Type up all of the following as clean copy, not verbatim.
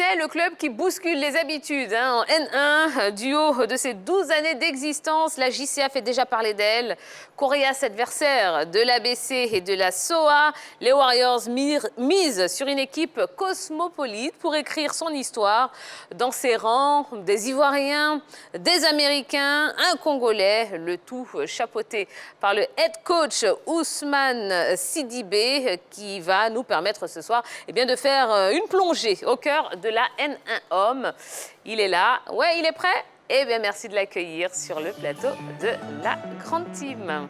Angolais, le club qui bouscule les habitudes en N1. Du haut de ses 12 années d'existence, la JCA fait déjà parler d'elle. Coriace adversaire de l'ABC et de la SOA, les Warriors misent sur une équipe cosmopolite pour écrire son histoire. Dans ses rangs, des Ivoiriens, des Américains, un Congolais, le tout chapeauté par le head coach Ousmane Sidibé, qui va nous permettre ce soir de faire une plongée au cœur de la N1 Homme. Il est là. Ouais, il est prêt? Eh bien, merci de l'accueillir sur le plateau de la Grande Team.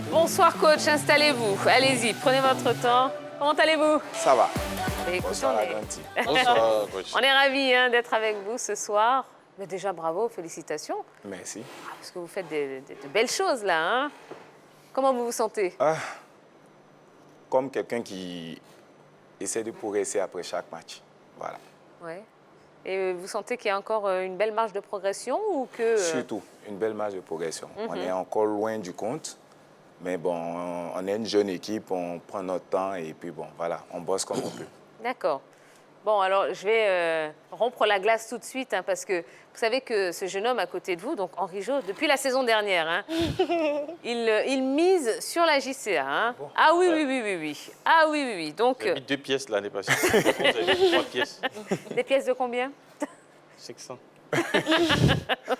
Bonsoir coach, installez-vous. Allez-y, prenez votre temps. Comment allez-vous? Ça va. Bonsoir la Grande Team. Bonsoir coach. On est ravis d'être avec vous ce soir. Mais déjà, bravo, félicitations. Merci. Parce que vous faites de belles choses là. Hein? Comment vous vous sentez? Comme quelqu'un qui essaie de progresser après chaque match. Voilà. Ouais. Et vous sentez qu'il y a encore une belle marge de progression ou que... Surtout, une belle marge de progression. On est encore loin du compte. Mais bon, on est une jeune équipe, on prend notre temps et puis bon, voilà, on bosse comme on peut. D'accord. Bon, alors, je vais rompre la glace tout de suite, parce que vous savez que ce jeune homme à côté de vous, donc Henri Jo, depuis la saison dernière, il mise sur la JCA. Hein. Bon. Ah oui, oui. Ah oui. Donc, j'ai mis 2 pièces l'année passée. Vous avez mis 3 pièces. Des pièces de combien? 500.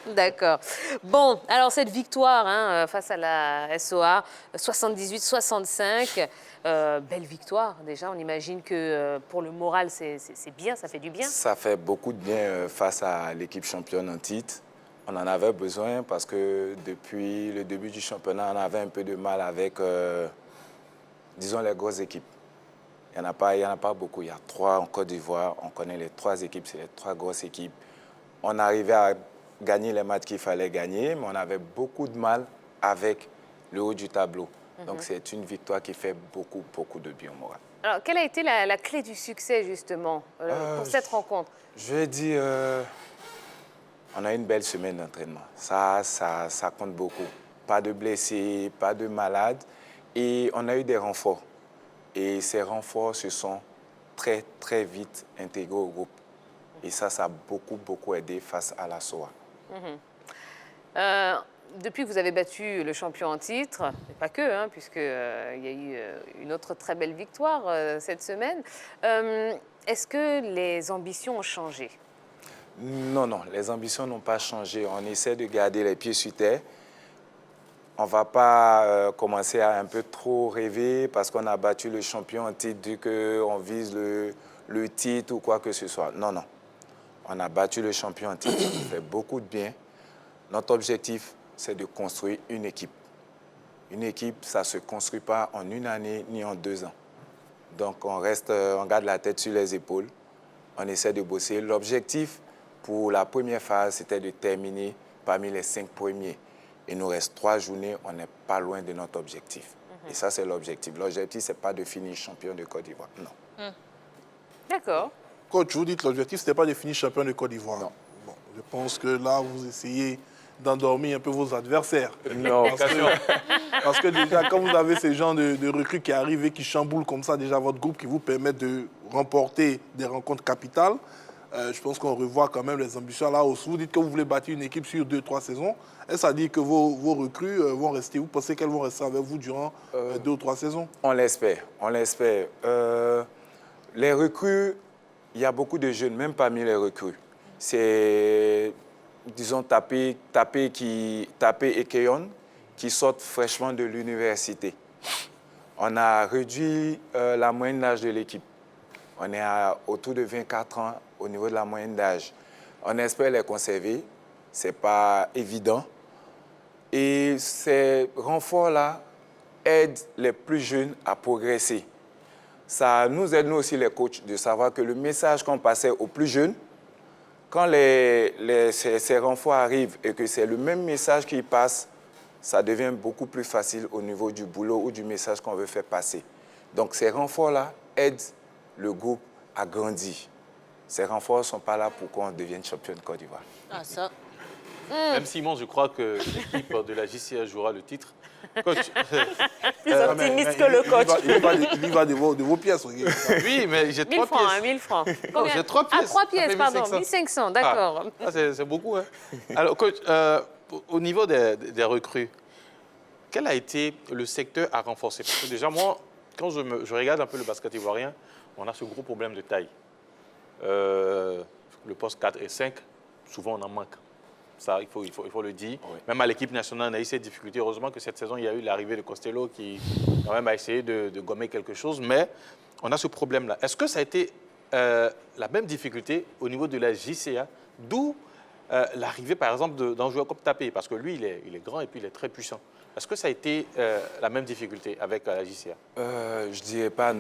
D'accord. Bon, alors cette victoire face à la SOA, 78-65, belle victoire déjà. On imagine que pour le moral, c'est bien, ça fait du bien. Ça fait beaucoup de bien face à l'équipe championne en titre. On en avait besoin parce que depuis le début du championnat, on avait un peu de mal avec, disons, les grosses équipes. Il n'y en a pas beaucoup. Il y a 3 en Côte d'Ivoire. On connaît les 3 équipes, c'est les 3 grosses équipes. On arrivait à gagner les matchs qu'il fallait gagner, mais on avait beaucoup de mal avec le haut du tableau. Donc, c'est une victoire qui fait beaucoup de bien au moral. Alors, quelle a été la clé du succès, justement, pour cette rencontre? Je vais dire, on a une belle semaine d'entraînement. Ça compte beaucoup. Pas de blessés, pas de malades. Et on a eu des renforts. Et ces renforts se sont très vite intégrés au groupe. Et ça a beaucoup aidé face à la SOA. Depuis que vous avez battu le champion en titre, mais pas que, puisqu'il y a eu une autre très belle victoire cette semaine, est-ce que les ambitions ont changé? Non, les ambitions n'ont pas changé. On essaie de garder les pieds sur terre. On ne va pas commencer à un peu trop rêver parce qu'on a battu le champion en titre, dit qu'on vise le titre ou quoi que ce soit. Non. On a battu le champion en titre, ça fait beaucoup de bien. Notre objectif, c'est de construire une équipe. Une équipe, ça ne se construit pas en 1 année ni en 2 ans. Donc, on garde la tête sur les épaules. On essaie de bosser. L'objectif pour la première phase, c'était de terminer parmi les 5 premiers. Il nous reste 3 journées, on n'est pas loin de notre objectif. Et ça, c'est l'objectif. L'objectif, ce n'est pas de finir champion de Côte d'Ivoire, non. D'accord. Coach, vous dites que l'objectif, ce n'était pas de finir champion de Côte d'Ivoire. Non. Bon, je pense que là, vous essayez d'endormir un peu vos adversaires. Non. Parce que déjà, quand vous avez ces gens de recrues qui arrivent et qui chamboulent comme ça déjà votre groupe, qui vous permettent de remporter des rencontres capitales, je pense qu'on revoit quand même les ambitions à la hausse. Vous dites que vous voulez bâtir une équipe sur 2-3 saisons. Est-ce à dire que vos recrues vont rester? Vous pensez qu'elles vont rester avec vous durant 2 ou 3 saisons? On l'espère. Les recrues, il y a beaucoup de jeunes, même parmi les recrues. C'est, disons, Tapé et Keyon qui sortent fraîchement de l'université. On a réduit la moyenne d'âge de l'équipe. On est autour de 24 ans au niveau de la moyenne d'âge. On espère les conserver. Ce n'est pas évident. Et ces renforts-là aident les plus jeunes à progresser. Ça nous aide, nous aussi, les coachs, de savoir que le message qu'on passait aux plus jeunes, quand ces renforts arrivent et que c'est le même message qui passe, ça devient beaucoup plus facile au niveau du boulot ou du message qu'on veut faire passer. Donc, ces renforts-là aident le groupe à grandir. Ces renforts ne sont pas là pour qu'on devienne champion de Côte d'Ivoire. Ah, ça. Même Simon, je crois que l'équipe de la JCA jouera le titre. Coach, Plus optimiste que le coach. Il y va de vos pièces. Regarde. oui, mais j'ai 1000 3 francs, hein, pièces. 1000 francs. Non, j'ai 3 pièces. Ah, 3 Ça fait pièces, pardon, 1500. 1500, d'accord. Ah, c'est beaucoup. Hein. Alors, coach, au niveau des recrues, quel a été le secteur à renforcer? Parce que déjà, moi, quand je regarde un peu le basket ivoirien, on a ce gros problème de taille. Le poste 4 et 5, souvent on en manque. Ça, il faut le dire. Oui. Même à l'équipe nationale, on a eu ces difficultés. Heureusement que cette saison, il y a eu l'arrivée de Costello qui, quand même, a essayé de gommer quelque chose. Mais on a ce problème-là. Est-ce que ça a été la même difficulté au niveau de la JCA, d'où l'arrivée, par exemple, d'un joueur comme Tapé? Parce que lui, il est grand et puis il est très puissant. Est-ce que ça a été la même difficulté avec la JCA? Je ne dirais pas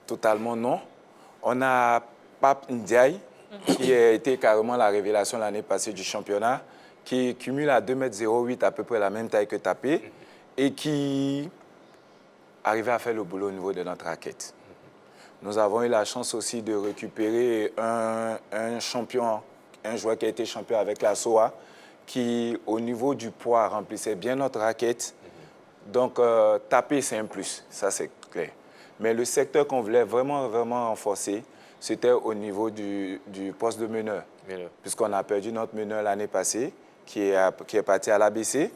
totalement non. On a Pape Ndiaye, qui a été carrément la révélation l'année passée du championnat, qui cumule à 2,08 m, à peu près la même taille que Tapé, et qui arrivait à faire le boulot au niveau de notre raquette. Nous avons eu la chance aussi de récupérer un champion, un joueur qui a été champion avec la SOA, qui, au niveau du poids, remplissait bien notre raquette. Donc, Tapé, c'est un plus, ça c'est clair. Mais le secteur qu'on voulait vraiment renforcer, c'était au niveau du poste de meneur. Puisqu'on a perdu notre meneur l'année passée, qui est parti à l'ABC.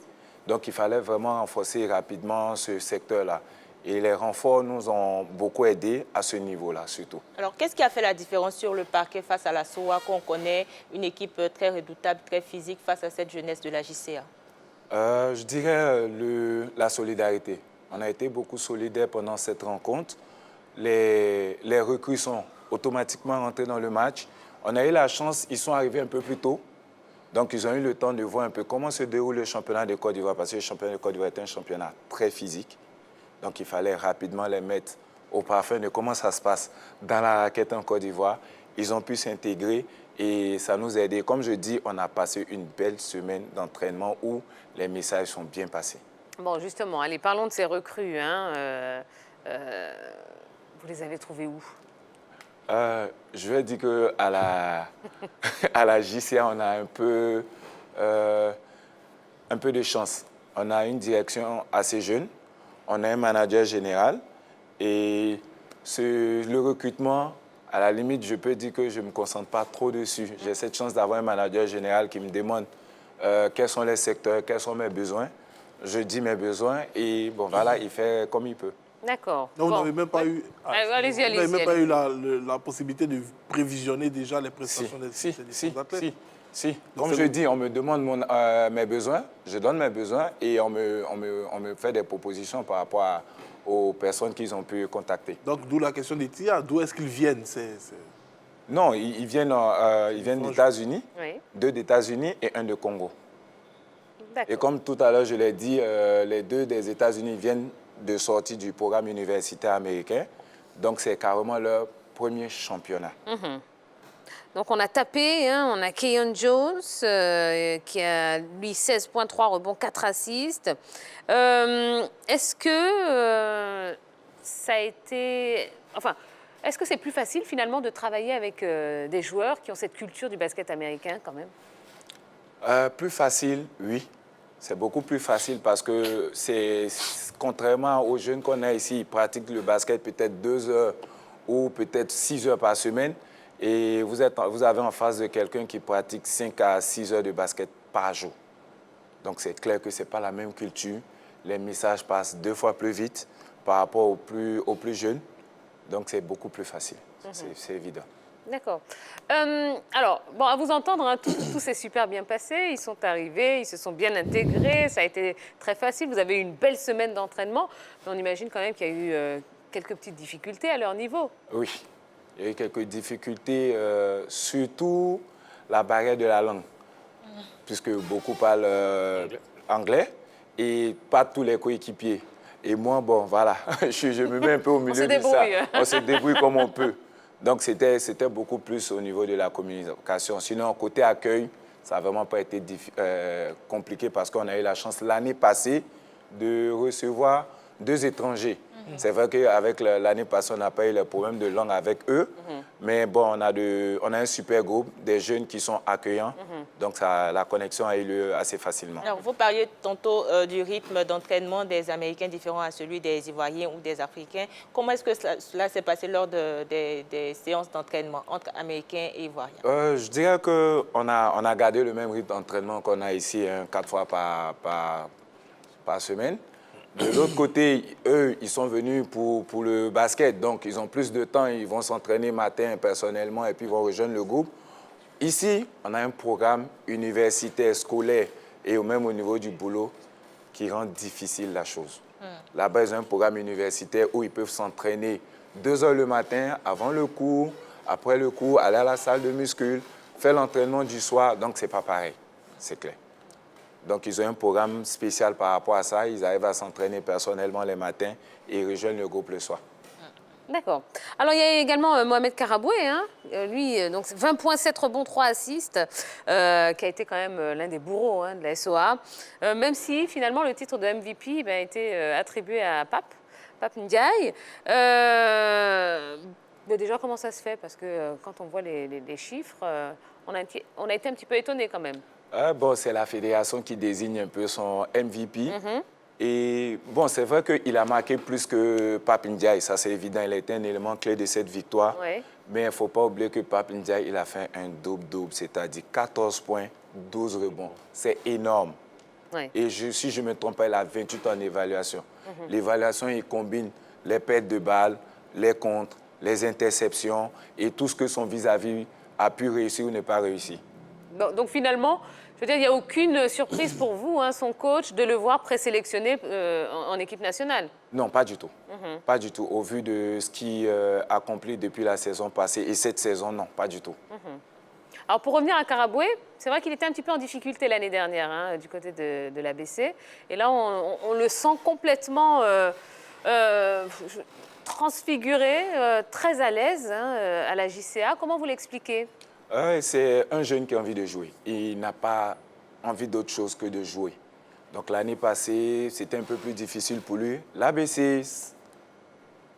Donc, il fallait vraiment renforcer rapidement ce secteur-là. Et les renforts nous ont beaucoup aidés à ce niveau-là, surtout. Alors, qu'est-ce qui a fait la différence sur le parquet face à la SOA, qu'on connaît, une équipe très redoutable, très physique, face à cette jeunesse de la JCA? Je dirais la solidarité. On a été beaucoup solidaires pendant cette rencontre. Les recrues sont automatiquement rentrés dans le match. On a eu la chance, ils sont arrivés un peu plus tôt. Donc, ils ont eu le temps de voir un peu comment se déroule le championnat de Côte d'Ivoire, parce que le championnat de Côte d'Ivoire est un championnat très physique. Donc, il fallait rapidement les mettre au parfum de comment ça se passe dans la raquette en Côte d'Ivoire. Ils ont pu s'intégrer et ça nous a aidés. Comme je dis, on a passé une belle semaine d'entraînement où les messages sont bien passés. Bon, justement, allez, parlons de ces recrues. Hein. Vous les avez trouvées où? Je vais dire qu'à la JCA, on a un peu de chance. On a une direction assez jeune, on a un manager général et le recrutement, à la limite, je peux dire que je ne me concentre pas trop dessus. J'ai cette chance d'avoir un manager général qui me demande quels sont les secteurs, quels sont mes besoins. Je dis mes besoins et bon, voilà, il fait comme il peut. D'accord. Donc, Bon. vous n'avez même pas eu, Allez-y, vous n'avez même pas allez-y. eu la possibilité de prévisionner déjà les prestations des athlètes. Si. Comme je dis, on me demande mes besoins, je donne mes besoins et on me fait des propositions par rapport aux personnes qu'ils ont pu contacter. Donc, d'où la question des tiers. D'où est-ce qu'ils viennent? Non, ils viennent des États-Unis, Oui, 2 des États-Unis et 1 de Congo. Et d'accord. comme tout à l'heure, je l'ai dit, les 2 des États-Unis viennent de sortie du programme universitaire américain. Donc, c'est carrément leur premier championnat. Donc, on a Tapé, hein, on a Keyon Jones, qui a, lui, 16,3 rebonds, 4 assists. Est-ce que ça a été... Enfin, est-ce que c'est plus facile, finalement, de travailler avec des joueurs qui ont cette culture du basket américain, quand même? Plus facile, oui. C'est beaucoup plus facile parce que contrairement aux jeunes qu'on a ici, ils pratiquent le basket peut-être 2 heures ou peut-être 6 heures par semaine. Et vous avez en face de quelqu'un qui pratique 5 à 6 heures de basket par jour. Donc c'est clair que ce n'est pas la même culture. Les messages passent 2 fois plus vite par rapport aux plus jeunes. Donc c'est beaucoup plus facile, c'est évident. D'accord. Alors, bon, à vous entendre, hein, tout s'est super bien passé. Ils sont arrivés, ils se sont bien intégrés. Ça a été très facile. Vous avez eu une belle semaine d'entraînement. Mais on imagine quand même qu'il y a eu quelques petites difficultés à leur niveau. Oui, il y a eu quelques difficultés, surtout la barrière de la langue. Puisque beaucoup parlent anglais et pas tous les coéquipiers. Et moi, bon, voilà, je me mets un peu au milieu de ça. On se débrouille comme on peut. Donc, c'était beaucoup plus au niveau de la communication. Sinon, côté accueil, ça n'a vraiment pas été compliqué parce qu'on a eu la chance l'année passée de recevoir 2 étrangers. C'est vrai qu'avec l'année passée, on n'a pas eu le problème de langue avec eux. Mais bon, on a un super groupe, des jeunes qui sont accueillants. Donc, la connexion a eu lieu assez facilement. Alors, vous parliez tantôt du rythme d'entraînement des Américains différent à celui des Ivoiriens ou des Africains. Comment est-ce que cela s'est passé lors des séances d'entraînement entre Américains et Ivoiriens? Je dirais qu'on a gardé le même rythme d'entraînement qu'on a ici, 4 fois par semaine. De l'autre côté, eux, ils sont venus pour le basket, donc ils ont plus de temps, ils vont s'entraîner matin personnellement et puis ils vont rejoindre le groupe. Ici, on a un programme universitaire, scolaire et même au niveau du boulot qui rend difficile la chose. Là-bas, ils ont un programme universitaire où ils peuvent s'entraîner 2 heures le matin, avant le cours, après le cours, aller à la salle de muscu, faire l'entraînement du soir, donc c'est pas pareil, c'est clair. Donc, ils ont un programme spécial par rapport à ça. Ils arrivent à s'entraîner personnellement les matins et rejoignent le groupe le soir. D'accord. Alors, il y a également Mohamed Karaboué, hein. Lui, donc 20 points, 7 rebonds, 3 assists, qui a été quand même l'un des bourreaux de la SOA. Même si, finalement, le titre de MVP a été attribué à Pape Ndiaye. Mais déjà, comment ça se fait? Parce que quand on voit les chiffres, on a été un petit peu étonnés quand même. Bon, c'est la fédération qui désigne un peu son MVP. Et bon, c'est vrai qu'il a marqué plus que Pape Ndiaye, ça c'est évident. Il a été un élément clé de cette victoire. Ouais. Mais il ne faut pas oublier que Pape Ndiaye, il a fait un double-double, c'est-à-dire 14 points, 12 rebonds. C'est énorme. Ouais. Et si je ne me trompe pas, il a 28 en évaluation. L'évaluation, il combine les pertes de balles, les contres, les interceptions et tout ce que son vis-à-vis a pu réussir ou ne pas réussir. Donc finalement, je veux dire, il n'y a aucune surprise pour vous, son coach, de le voir présélectionné en équipe nationale? Non, pas du tout. Pas du tout. Au vu de ce qu'il accomplit depuis la saison passée et cette saison, non, pas du tout. Alors pour revenir à Karaboué, c'est vrai qu'il était un petit peu en difficulté l'année dernière du côté de l'ABC. Et là, on le sent complètement transfiguré, très à l'aise à la JCA. Comment vous l'expliquez? C'est un jeune qui a envie de jouer. Il n'a pas envie d'autre chose que de jouer. Donc l'année passée, c'était un peu plus difficile pour lui. L'ABC,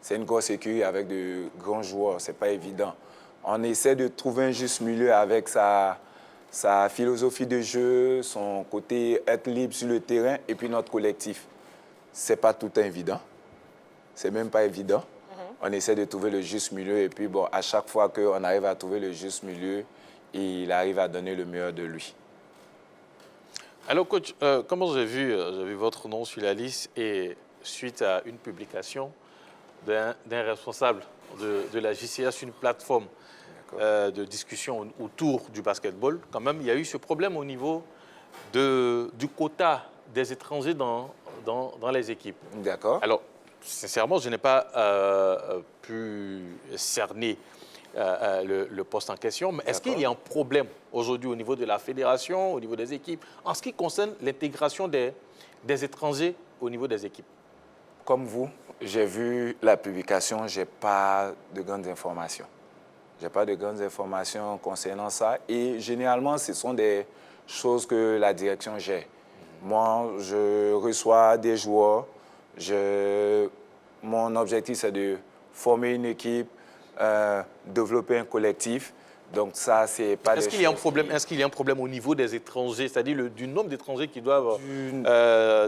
c'est une grosse écurie avec de grands joueurs. Ce n'est pas évident. On essaie de trouver un juste milieu avec sa philosophie de jeu, son côté être libre sur le terrain et puis notre collectif. Ce n'est pas tout évident. Ce n'est même pas évident. On essaie de trouver le juste milieu et puis bon, à chaque fois qu'on arrive à trouver le juste milieu, il arrive à donner le meilleur de lui. Alors, coach, comment j'ai vu votre nom sur la liste et suite à une publication d'un responsable de la JCA sur une plateforme de discussion autour du basketball, quand même, il y a eu ce problème au niveau du quota des étrangers dans les équipes. D'accord. Alors, sincèrement, je n'ai pas pu cerner le poste en question, mais est-ce qu'il y a un problème aujourd'hui au niveau de la fédération, au niveau des équipes, en ce qui concerne l'intégration des étrangers au niveau des équipes? Comme vous, j'ai vu la publication, je n'ai pas de grandes informations. Je n'ai pas de grandes informations concernant ça et généralement, ce sont des choses que la direction gère. Moi, je reçois des joueurs. Mon objectif, c'est de former une équipe, développer un collectif. Donc ça, c'est pas. Est-ce qu'il y a un problème? Est-ce qu'il y a un problème au niveau des étrangers, c'est-à-dire du nombre d'étrangers qui doivent,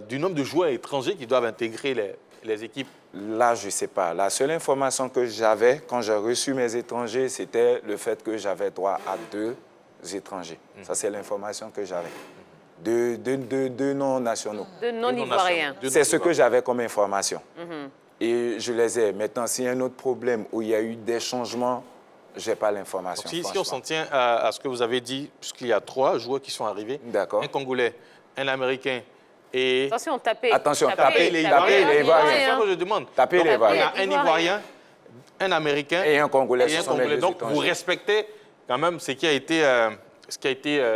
du nombre de joueurs étrangers qui doivent intégrer les équipes? Là, je ne sais pas. La seule information que j'avais quand j'ai reçu mes étrangers, c'était le fait que j'avais droit à 2 étrangers. Ça, c'est l'information que j'avais. Deux non-nationaux. De non-ivoiriens. C'est ce que j'avais comme information. Et je les ai. Maintenant, s'il y a un autre problème où il y a eu des changements, je n'ai pas l'information. Si on s'en tient à ce que vous avez dit, puisqu'il y a 3 joueurs qui sont arrivés, un Congolais, un Américain et... Attention, tapez. Attention, tapez les Ivoiriens. Ivoiriens. C'est ça que je demande. Tapez les Ivoiriens. Un Ivoirien, un Américain et un Congolais. Donc, vous respectez quand même ce qui a été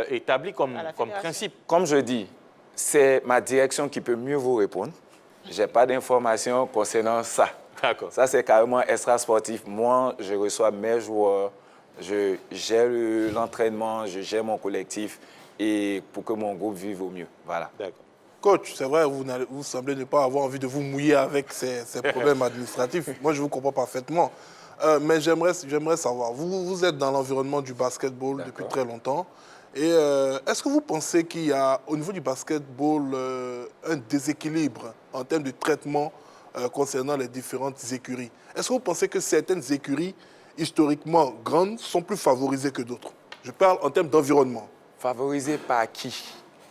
établi comme principe. Comme je dis, c'est ma direction qui peut mieux vous répondre. Je n'ai pas d'informations concernant ça. D'accord. Ça, c'est carrément extra-sportif. Moi, je reçois mes joueurs, je gère l'entraînement, je gère mon collectif et pour que mon groupe vive au mieux. Voilà. D'accord. Coach, c'est vrai, vous semblez ne pas avoir envie de vous mouiller avec ces problèmes administratifs. Moi, je vous comprends parfaitement. Mais j'aimerais savoir, vous êtes dans l'environnement du basketball depuis très longtemps. Et est-ce que vous pensez qu'il y a, au niveau du basketball, un déséquilibre en termes de traitement concernant les différentes écuries? Est-ce que vous pensez que certaines écuries, historiquement grandes, sont plus favorisées que d'autres? Je parle en termes d'environnement. Favorisé par qui?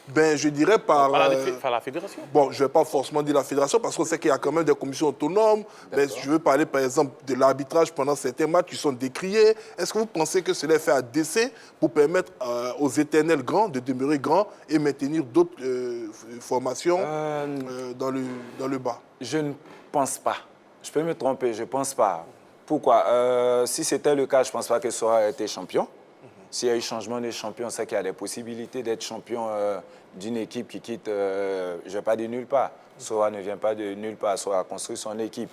Ben, je dirais par la fédération. Bon, je ne vais pas forcément dire la fédération parce qu'on sait qu'il y a quand même des commissions autonomes. Mais je veux parler par exemple de l'arbitrage pendant certains matchs qui sont décriés. Est-ce que vous pensez que cela est fait à dessein pour permettre aux éternels grands de demeurer grands et maintenir d'autres formations dans le bas? Je ne pense pas. Je peux me tromper, je ne pense pas. Pourquoi? Si c'était le cas, je ne pense pas que Sora ait été champion. S'il y a eu changement de champion, on sait qu'il y a des possibilités d'être champion d'une équipe qui quitte, je ne vais pas dire nulle part. Sora ne vient pas de nulle part, Sora a construit son équipe.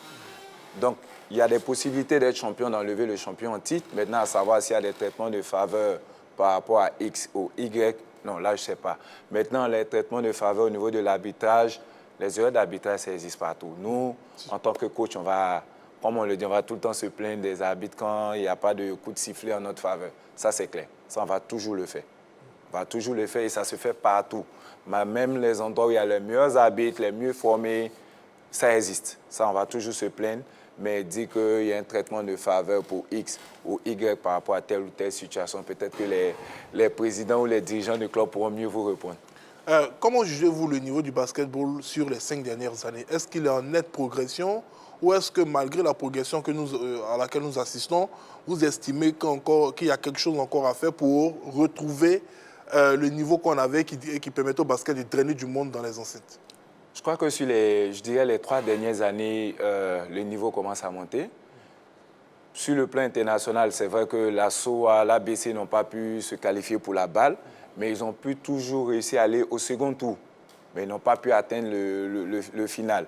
Donc, il y a des possibilités d'être champion, d'enlever le champion en titre. Maintenant, à savoir s'il y a des traitements de faveur par rapport à X ou Y, non, là, je ne sais pas. Maintenant, les traitements de faveur au niveau de l'arbitrage, les erreurs d'arbitrage, ça existe partout. Nous, en tant que coach, on va, comme on le dit, on va tout le temps se plaindre des arbitres quand il n'y a pas de coup de sifflet en notre faveur. Ça, c'est clair. Ça, on va toujours le faire. On va toujours le faire et ça se fait partout. Mais même les endroits où il y a les meilleurs arbitres, les mieux formés, ça existe. Ça, on va toujours se plaindre. Mais dire qu'il y a un traitement de faveur pour X ou Y par rapport à telle ou telle situation, peut-être que les présidents ou les dirigeants du club pourront mieux vous répondre. Comment jugez-vous le niveau du basketball sur les 5 dernières années? Est-ce qu'il est en nette progression ou est-ce que malgré la progression à laquelle nous assistons, vous estimez qu'il y a quelque chose encore à faire pour retrouver le niveau qu'on avait qui permettait au basket de drainer du monde dans les enceintes? Je crois que sur les 3 dernières années, le niveau commence à monter. Sur le plan international, c'est vrai que la SOA, l'ABC n'ont pas pu se qualifier pour la balle, mais ils ont pu toujours réussir à aller au second tour. Mais ils n'ont pas pu atteindre le final.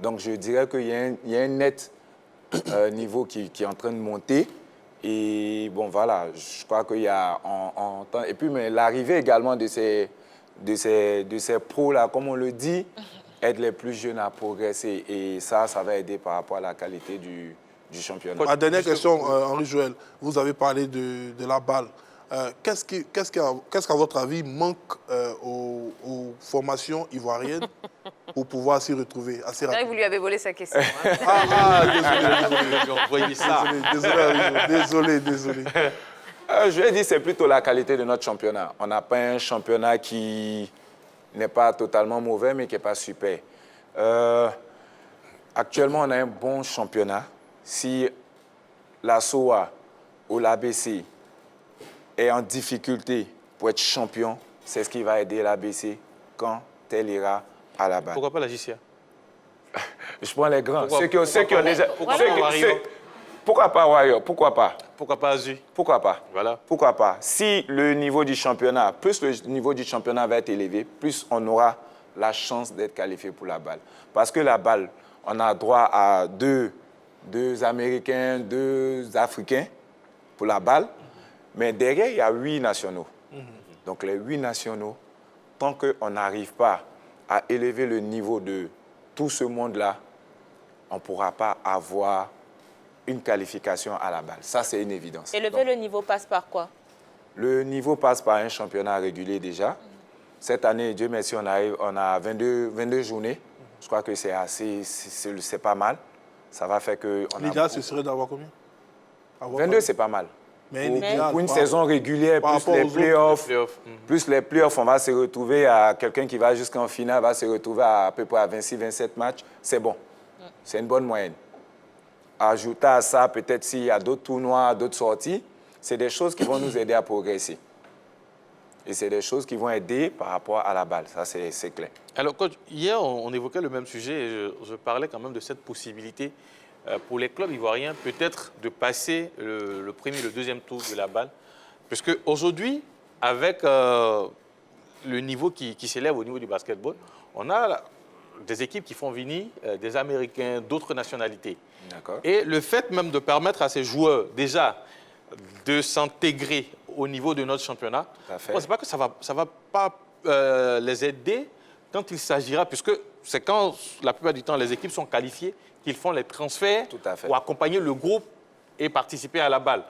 Donc je dirais qu'il y a un net niveau qui est en train de monter. Et bon, voilà, je crois qu'il y a et puis, mais l'arrivée également de ces pros-là, comme on le dit, aide les plus jeunes à progresser. Et ça va aider par rapport à la qualité du championnat. Ma dernière question, Henri Joël, vous avez parlé de la balle. Qu'est-ce qu'à votre avis manque aux formations ivoiriennes pour pouvoir s'y retrouver assez rapidement? Vous lui avez volé sa question. Hein. Désolé. Je vais dire c'est plutôt la qualité de notre championnat. On n'a pas un championnat qui n'est pas totalement mauvais, mais qui n'est pas super. Actuellement, on a un bon championnat. Si la SOA ou l'ABC est en difficulté pour être champion, c'est ce qui va aider l'ABC quand elle ira à la balle. Pourquoi pas la JCA? Je prends les grands. Ceux qui ont déjà... Pourquoi pas Warrior? Pourquoi pas? Pourquoi pas Azu? Pourquoi pas? Voilà. Pourquoi pas? Si le niveau du championnat, plus le niveau du championnat va être élevé, plus on aura la chance d'être qualifié pour la balle. Parce que la balle, on a droit à deux Américains, 2 Africains pour la balle. Mais derrière, il y a 8 nationaux. Donc les 8 nationaux, tant qu'on n'arrive pas à élever le niveau de tout ce monde-là, on ne pourra pas avoir une qualification à la balle. Ça, c'est une évidence. Et le niveau passe par quoi? Le niveau passe par un championnat régulier déjà. Cette année, Dieu merci, on a 22 journées. Je crois que c'est pas mal. Ça va faire que... L'idéal, ce serait d'avoir combien? 22, c'est pas mal. Mais pour une saison régulière, plus les playoffs, on va se retrouver à quelqu'un qui va jusqu'en finale, va se retrouver à peu près à 26-27 matchs. C'est bon. C'est une bonne moyenne. Ajouter à ça, peut-être s'il y a d'autres tournois, d'autres sorties, c'est des choses qui vont nous aider à progresser. Et c'est des choses qui vont aider par rapport à la balle. Ça, c'est clair. Alors, coach, hier, on évoquait le même sujet et je parlais quand même de cette possibilité pour les clubs ivoiriens, peut-être de passer le premier et le deuxième tour de la balle. Parce qu'aujourd'hui, avec le niveau qui s'élève au niveau du basketball, on a des équipes qui font venir des Américains, d'autres nationalités. Et le fait même de permettre à ces joueurs, déjà, de s'intégrer au niveau de notre championnat, on ne sait pas que ça va pas les aider quand il s'agira, puisque c'est quand, la plupart du temps, les équipes sont qualifiées, qu'ils font les transferts pour accompagner le groupe et participer à la balle.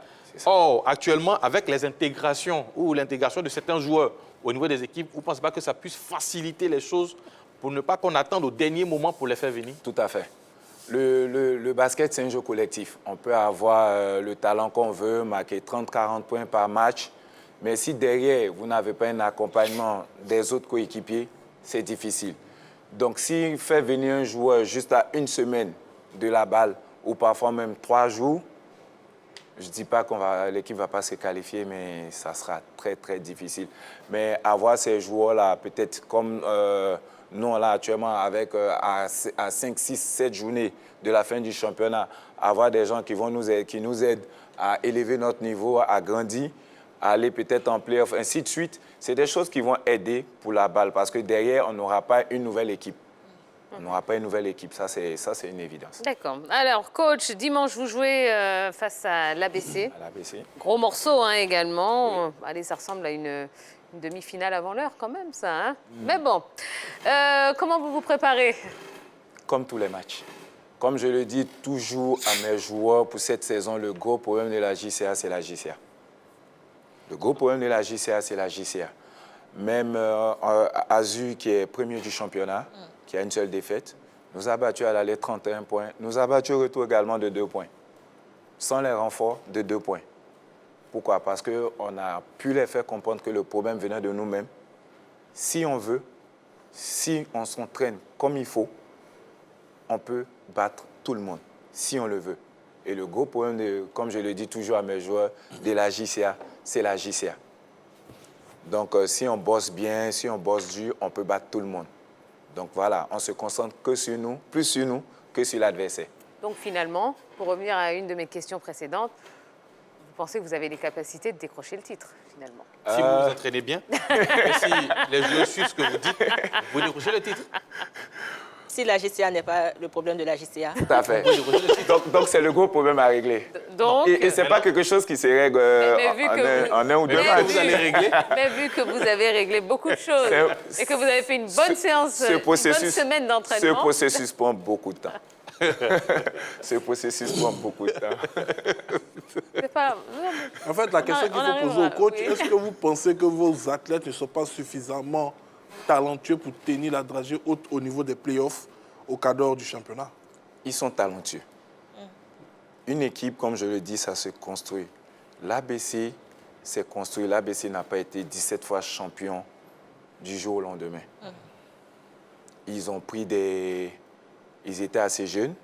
Or, actuellement, avec les intégrations ou l'intégration de certains joueurs au niveau des équipes, vous ne pensez pas que ça puisse faciliter les choses pour ne pas qu'on attende au dernier moment pour les faire venir? Tout à fait. Le basket, c'est un jeu collectif. On peut avoir le talent qu'on veut, marquer 30-40 points par match, mais si derrière, vous n'avez pas un accompagnement des autres coéquipiers, c'est difficile. Donc, s'il fait venir un joueur juste à une semaine de la balle, ou parfois même 3 jours, je ne dis pas que l'équipe ne va pas se qualifier, mais ça sera très, très difficile. Mais avoir ces joueurs-là, peut-être comme nous, là, actuellement, avec à 5, 6, 7 journées de la fin du championnat, avoir des gens qui nous aident à élever notre niveau, à grandir, à aller peut-être en play-off, ainsi de suite, c'est des choses qui vont aider pour la balle, parce que derrière, on n'aura pas une nouvelle équipe. On n'aura pas une nouvelle équipe, ça c'est une évidence. D'accord. Alors, coach, dimanche, vous jouez face à l'ABC. À l'ABC. Gros morceau hein, également. Oui. Allez, ça ressemble à une demi-finale avant l'heure quand même, ça. Hein Mais bon, comment vous vous préparez? Comme tous les matchs. Comme je le dis toujours à mes joueurs pour cette saison, le gros problème de la JCA, c'est la JCA. Le gros problème de la JCA, c'est la JCA. Même Azur, qui est premier du championnat, qui a une seule défaite, nous a battu à l'aller 31 points. Nous a battu au retour également de 2 points. Sans les renforts, de 2 points. Pourquoi? Parce qu'on a pu les faire comprendre que le problème venait de nous-mêmes. Si on veut, si on s'entraîne comme il faut, on peut battre tout le monde, si on le veut. Et le gros problème, comme je le dis toujours à mes joueurs, de la JCA, c'est la JCA. Donc, si on bosse bien, si on bosse dur, on peut battre tout le monde. Donc voilà, on se concentre que sur nous, plus sur nous que sur l'adversaire. Donc finalement, pour revenir à une de mes questions précédentes, vous pensez que vous avez les capacités de décrocher le titre, finalement? Si vous vous entraînez bien, et si les joueurs suivent ce que vous dites, vous pouvez décrocher le titre. Si la JCA n'est pas le problème de la JCA. Tout à fait. Donc c'est le gros problème à régler. Donc, et ce n'est pas quelque chose qui se règle en un ou deux matchs. Vous allez régler. Mais vu que vous avez réglé beaucoup de choses et que vous avez fait une bonne séance, une bonne semaine d'entraînement... Ce processus prend beaucoup de temps. Ce processus prend beaucoup de temps. Pas... En fait, la question qu'il faut poser au coach, oui. Est-ce que vous pensez que vos athlètes ne sont pas suffisamment talentueux pour tenir la dragée haute au niveau des playoffs au cadre du championnat? Ils sont talentueux. Une équipe, comme je le dis, ça se construit. L'ABC s'est construit. L'ABC n'a pas été 17 fois champion du jour au lendemain. Ils ont pris des... Ils étaient assez jeunes.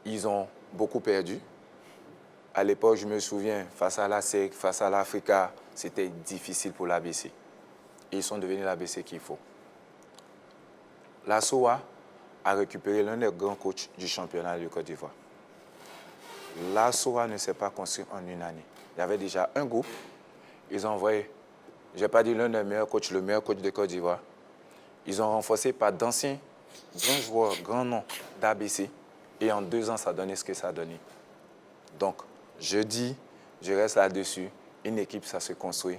Ils ont beaucoup perdu. À l'époque, je me souviens, face à la SEC, face à l'Africa, c'était difficile pour l'ABC. Et ils sont devenus l'ABC qu'il faut. La SOA a récupéré l'un des grands coachs du championnat de Côte d'Ivoire. La SOA ne s'est pas construite en une année. Il y avait déjà un groupe. Ils ont envoyé, je n'ai pas dit l'un des meilleurs coachs, le meilleur coach de Côte d'Ivoire. Ils ont renforcé par d'anciens grands joueurs, grands noms d'ABC. Et en 2 ans, ça a donné ce que ça a donné. Donc, je dis, je reste là-dessus. Une équipe, ça se construit.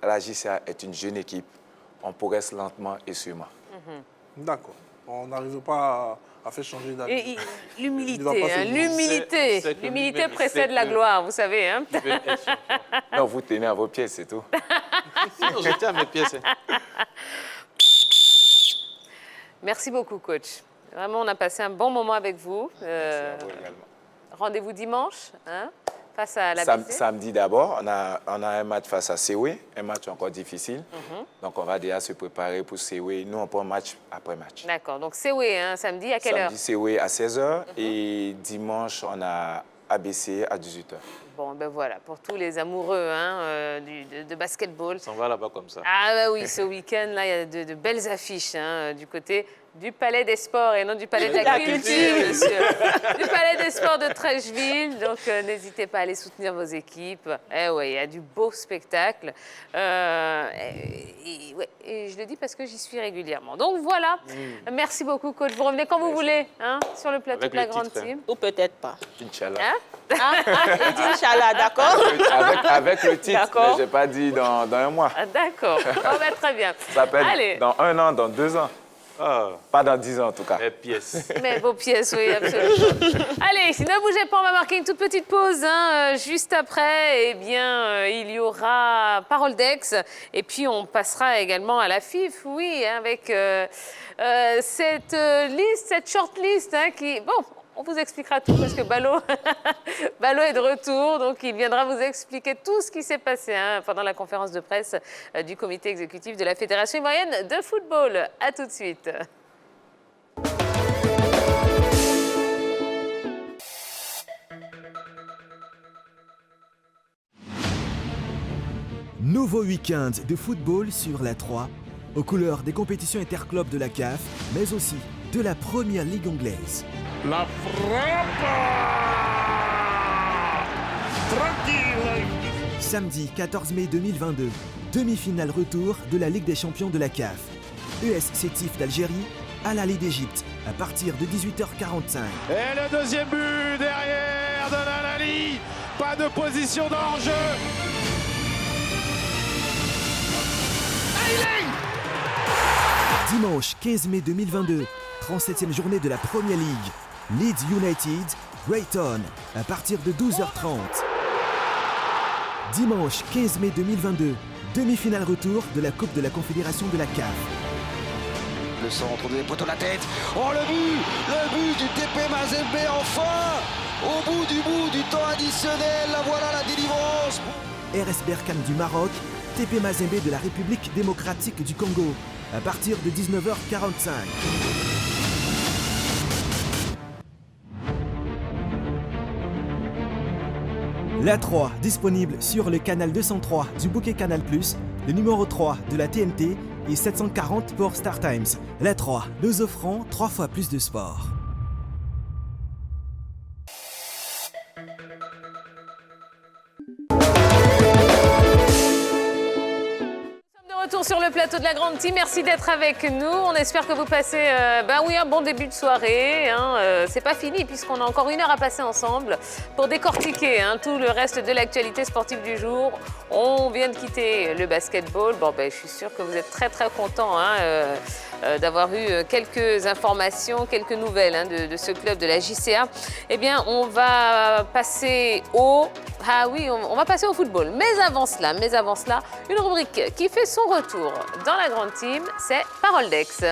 La JCA est une jeune équipe. On progresse lentement et sûrement. D'accord. On n'arrive pas à faire changer d'avis. L'humilité précède la gloire, vous savez. Hein? Non, vous tenez à vos pièces, c'est tout. Non, je tiens à mes pièces. Merci beaucoup, coach. Vraiment, on a passé un bon moment avec vous. Merci à vous également. Rendez-vous dimanche, hein, face à l'ABC. Samedi d'abord, on a un match face à Sewe, un match encore difficile. Donc, on va déjà se préparer pour Sewe. Nous, on prend match après match. D'accord. Donc, Sewe, hein, samedi, à quelle heure? Samedi, Sewe à 16h et dimanche, on a ABC à 18h. Bon, ben voilà, pour tous les amoureux hein, de basketball. On va là-bas comme ça. Ah bah oui, ce week-end, là, il y a de belles affiches hein, du côté du Palais des Sports et non du Palais de la Culture, monsieur. Du Palais des Sports de Trècheville. Donc, n'hésitez pas à aller soutenir vos équipes. Eh ouais, il y a du beau spectacle. Et je le dis parce que j'y suis régulièrement. Donc, voilà. Merci beaucoup, coach. Vous revenez quand vous voulez hein, sur le plateau de la grande team. Ou peut-être pas. Inch'Allah. Hein? Il dit Inch'Allah, d'accord? Avec le titre, mais je n'ai pas dit dans un mois. D'accord. Oh, bah, très bien. Ça peut être dans 1 an, dans 2 ans. Ah, Pas dans 10 ans, en tout cas. les pièces. Mais vos pièces, oui, absolument. Allez, ne bougez pas, on va marquer une toute petite pause. Juste après, eh bien, il y aura Parole d'Aix. Et puis, on passera également à la FIF, oui, avec cette liste, cette shortlist qui... Bon, on vous expliquera tout parce que Ballot, Ballot est de retour, donc il viendra vous expliquer tout ce qui s'est passé pendant la conférence de presse du comité exécutif de la Fédération ivoirienne de football. À tout de suite. Nouveau week-end de football sur la 3, aux couleurs des compétitions interclubs de la CAF, mais aussi de la première ligue anglaise. La frappe! Tranquille! Samedi 14 mai 2022, demi-finale retour de la Ligue des champions de la CAF. US Sétif d'Algérie à la Ligue d'Égypte à partir de 18h45. Et le deuxième but derrière de Al-Ahly. Pas de position d'enjeu. Dimanche 15 mai 2022, 37e journée de la Premier League. Leeds United, Brighton, à partir de 12h30. Dimanche 15 mai 2022, demi-finale retour de la Coupe de la Confédération de la CAF. Le centre des poteaux, la tête. Oh, le but du TP Mazembe, enfin. Au bout du temps additionnel, la voilà la délivrance. RS Berkane du Maroc, TP Mazembe de la République démocratique du Congo, à partir de 19h45. La 3, disponible sur le canal 203 du bouquet Canal+, le numéro 3 de la TNT et 740 pour Star Times. La 3, nous offrons 3 fois plus de sport. Retour sur le plateau de la Grande Team. Merci d'être avec nous. On espère que vous passez un bon début de soirée. C'est pas fini puisqu'on a encore 1 heure à passer ensemble pour décortiquer tout le reste de l'actualité sportive du jour. On vient de quitter le basketball. Je suis sûre que vous êtes très très contents d'avoir eu quelques informations, quelques nouvelles de ce club de la JCA. Eh bien, on va passer au... Ah oui, on va passer au football. Mais avant cela, une rubrique qui fait son retour dans la Grande Team, c'est Parole d'Aix.